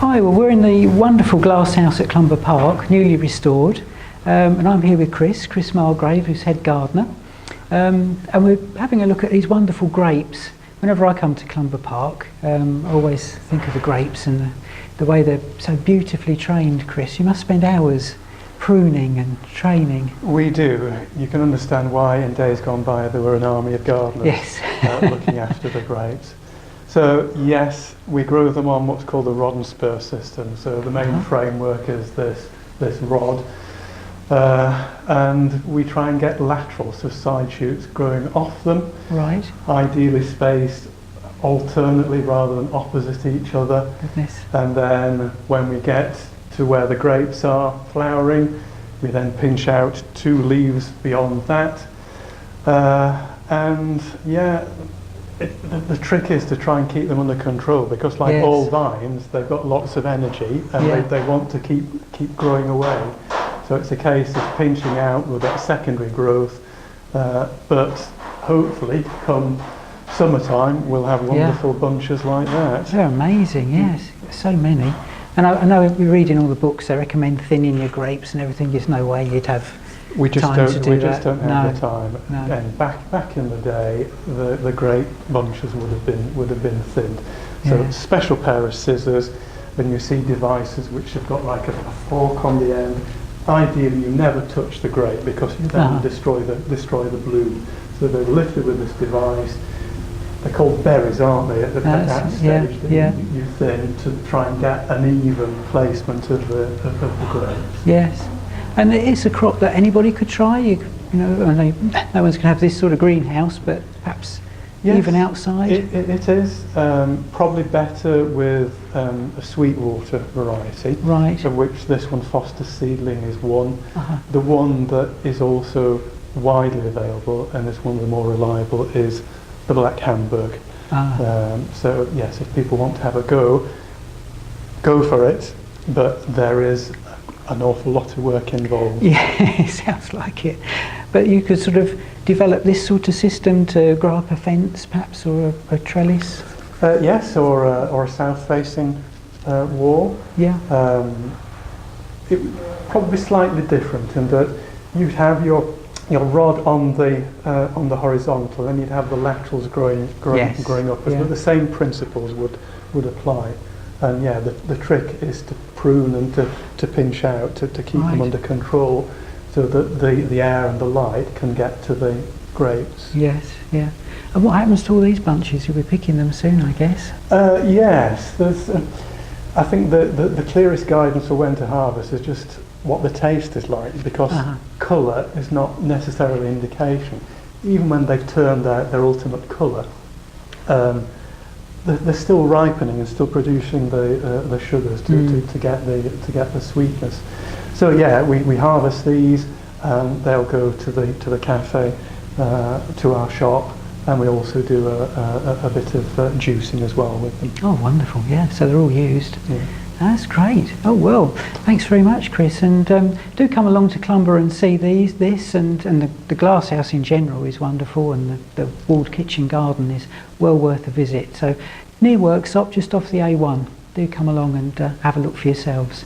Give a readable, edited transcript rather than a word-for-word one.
Hi, well we're in the wonderful glass house at Clumber Park, newly restored, and I'm here with Chris Margrave, who's head gardener, and we're having a look at these wonderful grapes. Whenever I come to Clumber Park, I always think of the grapes and the way they're so beautifully trained. Chris, you must spend hours pruning and training. We do. You can understand why in days gone by there were an army of gardeners looking after the grapes. So yes, we grow them on what's called the rod and spur system. So the main framework is this rod, and we try and get lateral, so side shoots growing off them. Right. Ideally spaced alternately rather than opposite each other. Goodness. And then when we get to where the grapes are flowering, we then pinch out 2 leaves beyond that. And yeah, the trick is to try and keep them under control, because like all vines, they've got lots of energy and they want to keep growing away. So it's a case of pinching out. We'll get secondary growth, but hopefully come summertime we'll have wonderful bunches like that. They're amazing, yes, so many. And I know we read in all the books they recommend thinning your grapes and everything. There's no way you'd have time to do that. We just don't have the time. No. And back in the day, the grape bunches would have been thinned. So special pair of scissors. When you see devices which have got like a fork on the end, ideally you never touch the grape, because you then destroy the bloom. So they're lifted with this device. They're called berries, aren't they, at that stage you thin to try and get an even placement of the grapes. Yes, and it's a crop that anybody could try. You know, no one's going to have this sort of greenhouse, but perhaps even outside. It is probably better with a Sweetwater variety, right? Of which this one, Foster seedling, is one. The one that is also widely available, and is one of the more reliable, is the Black Hamburg. So yes, if people want to have a go for it, but there is an awful lot of work involved. Yeah, it sounds like it. But you could sort of develop this sort of system to grow up a fence, perhaps, or a trellis. Yes, or a south-facing wall. Yeah. It would probably be slightly different in that you'd have your rod on the horizontal, and you'd have the laterals growing upwards. But the same principles would apply. And yeah, the trick is to prune and to pinch out to keep them under control, so that the air and the light can get to the grapes. Yes, yeah. And what happens to all these bunches? You'll be picking them soon, I guess. Yes, there's. I think the clearest guidance for when to harvest is just what the taste is like, because colour is not necessarily an indication. Even when they've turned out their ultimate colour, they're still ripening and still producing the sugars to get the sweetness. So yeah, we harvest these, and they'll go to the cafe, to our shop, and we also do a bit of juicing as well with them. Oh, wonderful! Yeah, so they're all used. Yeah. That's great. Oh well, thanks very much, Chris. And do come along to Clumber and see this, and the glass house in general is wonderful, and the walled kitchen garden is well worth a visit. So near Worksop, just off the A1. Do come along and have a look for yourselves.